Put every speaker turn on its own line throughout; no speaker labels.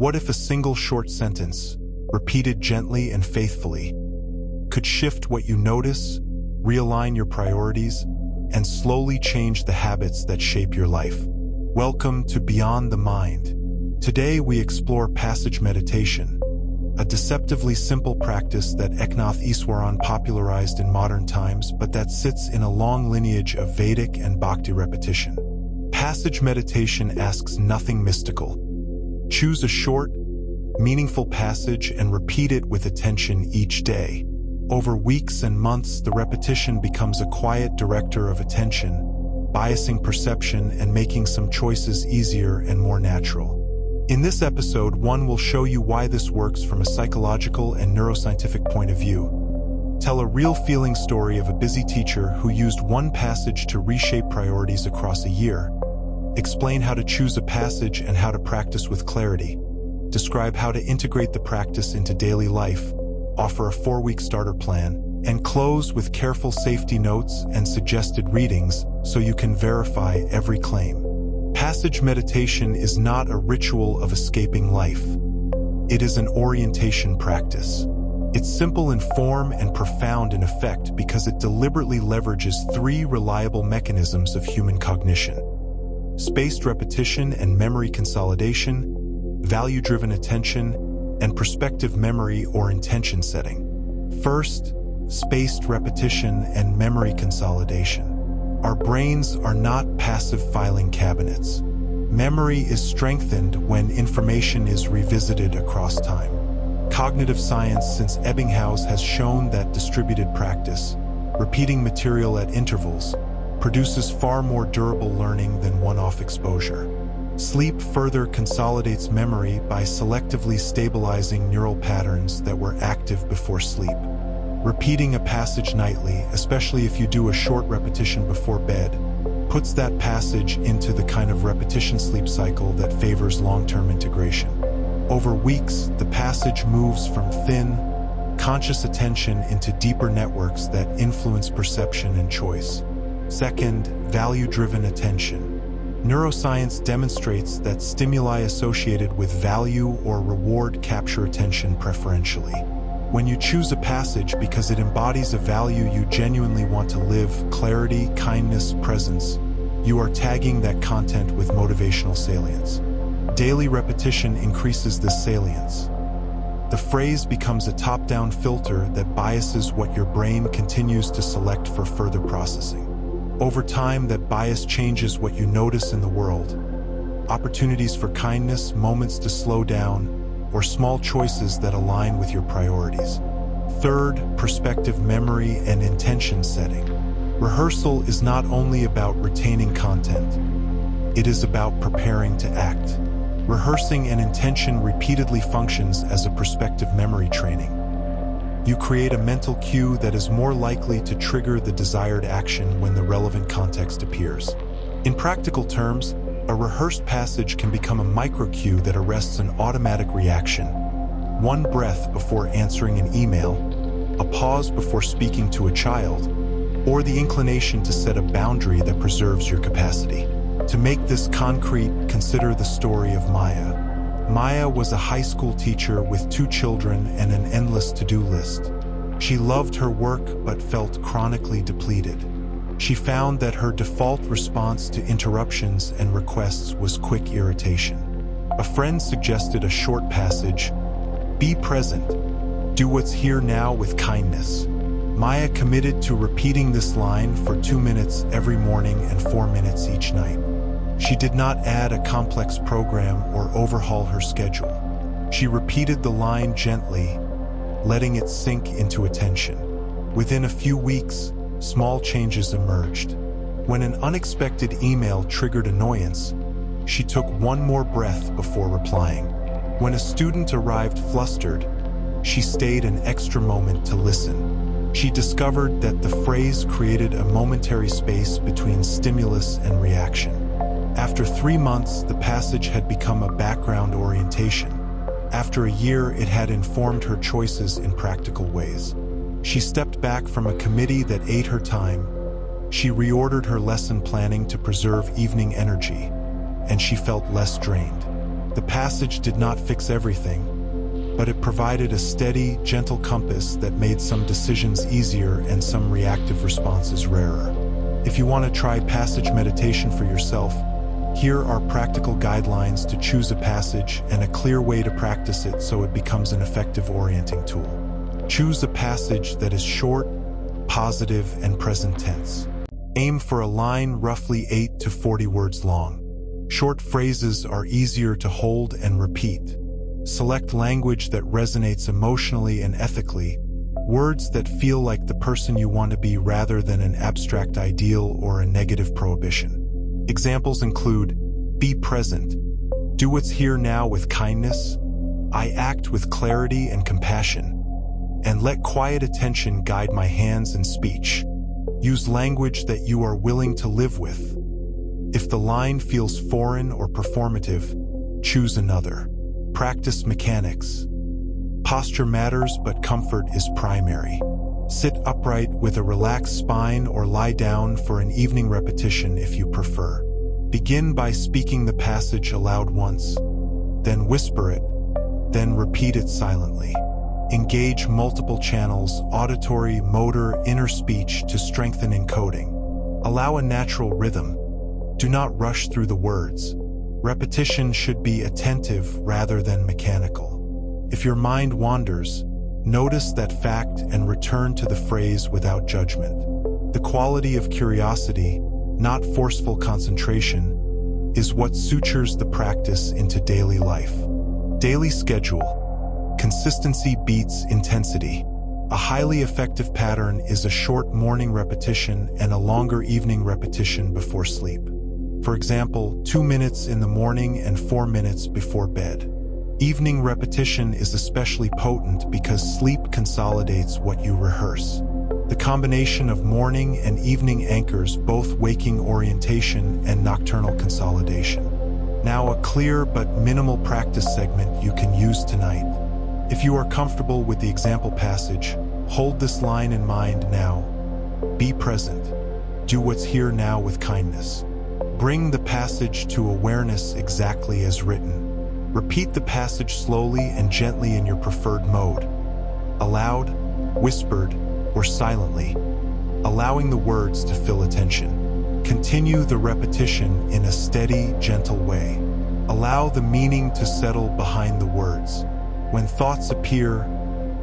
What if a single short sentence, repeated gently and faithfully, could shift what you notice, realign your priorities, and slowly change the habits that shape your life? Welcome to Beyond the Mind. Today we explore passage meditation, a deceptively simple practice that Eknath Easwaran popularized in modern times, but that sits in a long lineage of Vedic and bhakti repetition. Passage meditation asks nothing mystical. Choose a short, meaningful passage and repeat it with attention each day. Over weeks and months, the repetition becomes a quiet director of attention, biasing perception and making some choices easier and more natural. In this episode, one will show you why this works from a psychological and neuroscientific point of view. Tell a real feeling story of a busy teacher who used one passage to reshape priorities across a year. Explain how to choose a passage and how to practice with clarity. Describe how to integrate the practice into daily life. Offer a 4-week starter plan. And close with careful safety notes and suggested readings so you can verify every claim. Passage meditation is not a ritual of escaping life. It is an orientation practice. It's simple in form and profound in effect because it deliberately leverages 3 reliable mechanisms of human cognition: spaced repetition and memory consolidation, value-driven attention, and prospective memory or intention setting. First, spaced repetition and memory consolidation. Our brains are not passive filing cabinets. Memory is strengthened when information is revisited across time. Cognitive science since Ebbinghaus has shown that distributed practice, repeating material at intervals, produces far more durable learning than one-off exposure. Sleep further consolidates memory by selectively stabilizing neural patterns that were active before sleep. Repeating a passage nightly, especially if you do a short repetition before bed, puts that passage into the kind of repetition sleep cycle that favors long-term integration. Over weeks, the passage moves from thin, conscious attention into deeper networks that influence perception and choice. Second, value-driven attention. Neuroscience demonstrates that stimuli associated with value or reward capture attention preferentially. When you choose a passage because it embodies a value you genuinely want to live, clarity, kindness, presence, you are tagging that content with motivational salience. Daily repetition increases this salience. The phrase becomes a top-down filter that biases what your brain continues to select for further processing. Over time, that bias changes what you notice in the world. Opportunities for kindness, moments to slow down, or small choices that align with your priorities. Third, prospective memory and intention setting. Rehearsal is not only about retaining content, it is about preparing to act. Rehearsing an intention repeatedly functions as a prospective memory training. You create a mental cue that is more likely to trigger the desired action when the relevant context appears. In practical terms, a rehearsed passage can become a micro-cue that arrests an automatic reaction. One breath before answering an email, a pause before speaking to a child, or the inclination to set a boundary that preserves your capacity. To make this concrete, consider the story of Maya. Maya was a high school teacher with 2 children and an endless to-do list. She loved her work but felt chronically depleted. She found that her default response to interruptions and requests was quick irritation. A friend suggested a short passage: "Be present. Do what's here now with kindness." Maya committed to repeating this line for 2 minutes every morning and 4 minutes each night. She did not add a complex program or overhaul her schedule. She repeated the line gently, letting it sink into attention. Within a few weeks, small changes emerged. When an unexpected email triggered annoyance, she took one more breath before replying. When a student arrived flustered, she stayed an extra moment to listen. She discovered that the phrase created a momentary space between stimulus and reaction. After 3 months, the passage had become a background orientation. After a year, it had informed her choices in practical ways. She stepped back from a committee that ate her time. She reordered her lesson planning to preserve evening energy, and she felt less drained. The passage did not fix everything, but it provided a steady, gentle compass that made some decisions easier and some reactive responses rarer. If you want to try passage meditation for yourself, here are practical guidelines to choose a passage and a clear way to practice it so it becomes an effective orienting tool. Choose a passage that is short, positive, and present tense. Aim for a line roughly 8 to 40 words long. Short phrases are easier to hold and repeat. Select language that resonates emotionally and ethically, words that feel like the person you want to be rather than an abstract ideal or a negative prohibition. Examples include, be present, do what's here now with kindness, I act with clarity and compassion, and let quiet attention guide my hands and speech. Use language that you are willing to live with. If the line feels foreign or performative, choose another. Practice mechanics. Posture matters, but comfort is primary. Sit upright with a relaxed spine or lie down for an evening repetition if you prefer. Begin by speaking the passage aloud once, then whisper it, then repeat it silently. Engage multiple channels, auditory, motor, inner speech to strengthen encoding. Allow a natural rhythm. Do not rush through the words. Repetition should be attentive rather than mechanical. If your mind wanders, notice that fact and return to the phrase without judgment. The quality of curiosity, not forceful concentration, is what sutures the practice into daily life. Daily schedule. Consistency beats intensity. A highly effective pattern is a short morning repetition and a longer evening repetition before sleep. For example, 2 minutes in the morning and 4 minutes before bed. Evening repetition is especially potent because sleep consolidates what you rehearse. The combination of morning and evening anchors both waking orientation and nocturnal consolidation. Now a clear but minimal practice segment you can use tonight. If you are comfortable with the example passage, hold this line in mind now. Be present. Do what's here now with kindness. Bring the passage to awareness exactly as written. Repeat the passage slowly and gently in your preferred mode. Aloud, whispered, or silently, allowing the words to fill attention. Continue the repetition in a steady, gentle way. Allow the meaning to settle behind the words. When thoughts appear,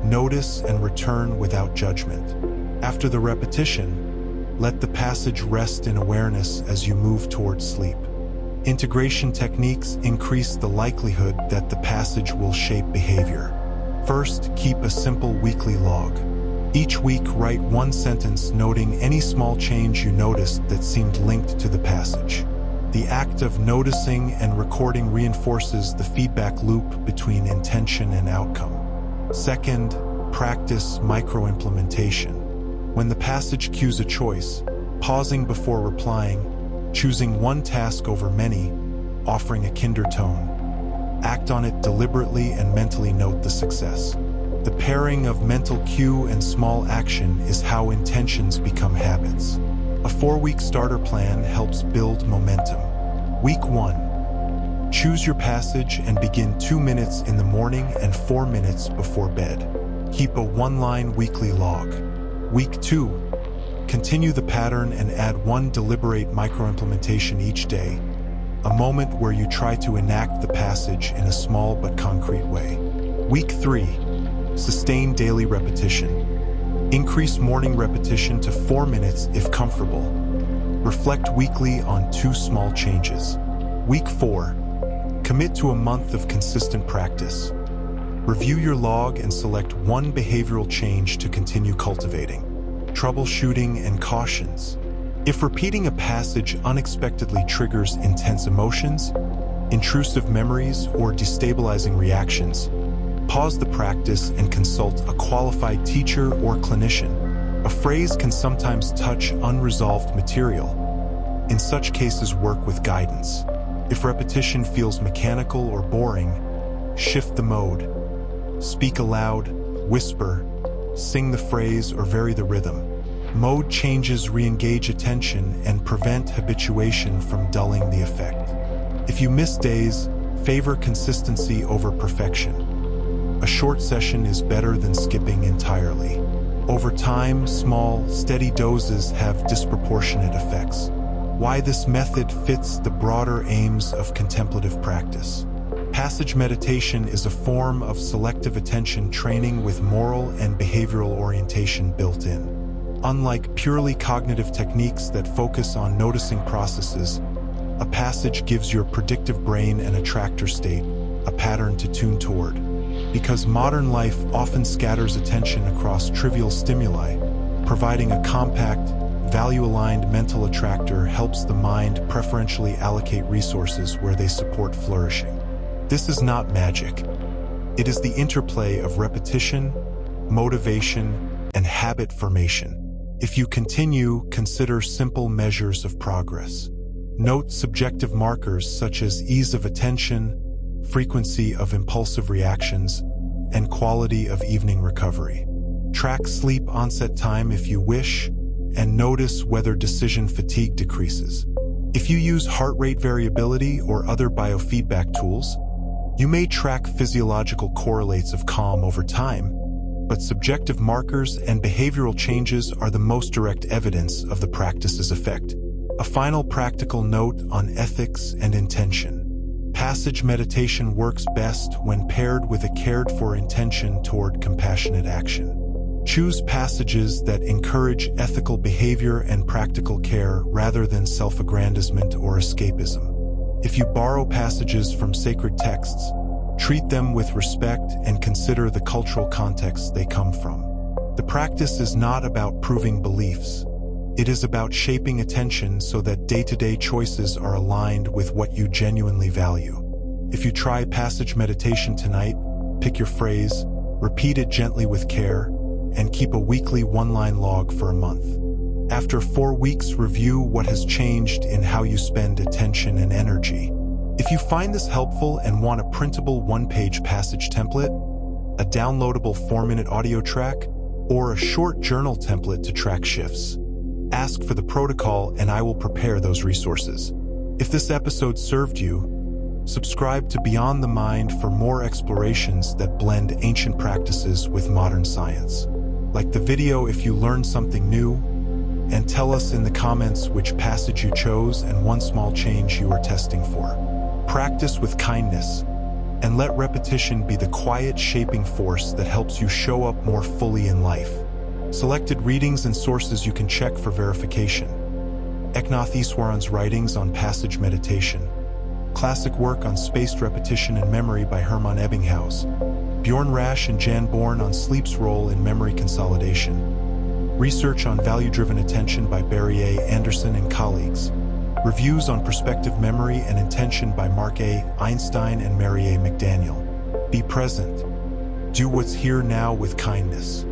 notice and return without judgment. After the repetition, let the passage rest in awareness as you move towards sleep. Integration techniques increase the likelihood that the passage will shape behavior. First, keep a simple weekly log. Each week, write one sentence noting any small change you noticed that seemed linked to the passage. The act of noticing and recording reinforces the feedback loop between intention and outcome. Second, practice micro-implementation. When the passage cues a choice, pausing before replying, choosing one task over many, offering a kinder tone. Act on it deliberately and mentally note the success. The pairing of mental cue and small action is how intentions become habits. A 4-week starter plan helps build momentum. Week 1. Choose your passage and begin 2 minutes in the morning and 4 minutes before bed. Keep a 1-line weekly log. Week 2. Continue the pattern and add one deliberate micro-implementation each day, a moment where you try to enact the passage in a small but concrete way. Week 3. Sustain daily repetition. Increase morning repetition to 4 minutes if comfortable. Reflect weekly on 2 small changes. Week 4. Commit to a month of consistent practice. Review your log and select one behavioral change to continue cultivating. Troubleshooting and cautions. If repeating a passage unexpectedly triggers intense emotions, intrusive memories, or destabilizing reactions, pause the practice and consult a qualified teacher or clinician. A phrase can sometimes touch unresolved material. In such cases, work with guidance. If repetition feels mechanical or boring, shift the mode. Speak aloud, whisper, sing the phrase, or vary the rhythm. Mode changes re-engage attention and prevent habituation from dulling the effect. If you miss days, Favor consistency over perfection. A short session is better than skipping entirely. Over time, small, steady doses have disproportionate effects. Why this method fits the broader aims of contemplative practice. Passage meditation is a form of selective attention training with moral and behavioral orientation built in. Unlike purely cognitive techniques that focus on noticing processes, a passage gives your predictive brain an attractor state, a pattern to tune toward. Because modern life often scatters attention across trivial stimuli, providing a compact, value-aligned mental attractor helps the mind preferentially allocate resources where they support flourishing. This is not magic. It is the interplay of repetition, motivation, and habit formation. If you continue, consider simple measures of progress. Note subjective markers such as ease of attention, frequency of impulsive reactions, and quality of evening recovery. Track sleep onset time if you wish, and notice whether decision fatigue decreases. If you use heart rate variability or other biofeedback tools, you may track physiological correlates of calm over time, but subjective markers and behavioral changes are the most direct evidence of the practice's effect. A final practical note on ethics and intention. Passage meditation works best when paired with a cared-for intention toward compassionate action. Choose passages that encourage ethical behavior and practical care rather than self-aggrandizement or escapism. If you borrow passages from sacred texts, treat them with respect and consider the cultural context they come from. The practice is not about proving beliefs. It is about shaping attention so that day-to-day choices are aligned with what you genuinely value. If you try passage meditation tonight, pick your phrase, repeat it gently with care, and keep a weekly one-line log for a month. After 4 weeks, review what has changed in how you spend attention and energy. If you find this helpful and want a printable one-page passage template, a downloadable 4-minute audio track, or a short journal template to track shifts, ask for the protocol and I will prepare those resources. If this episode served you, subscribe to Beyond the Mind for more explorations that blend ancient practices with modern science. Like the video if you learned something new, and tell us in the comments which passage you chose and one small change you are testing for. Practice with kindness, and let repetition be the quiet shaping force that helps you show up more fully in life. Selected readings and sources you can check for verification. Eknath Easwaran's writings on passage meditation. Classic work on spaced repetition and memory by Hermann Ebbinghaus. Bjorn Rasch and Jan Born on sleep's role in memory consolidation. Research on value-driven attention by Barry A. Anderson and colleagues. Reviews on prospective memory and intention by Mark A. Einstein and Mary A. McDaniel. Be present. Do what's here now with kindness.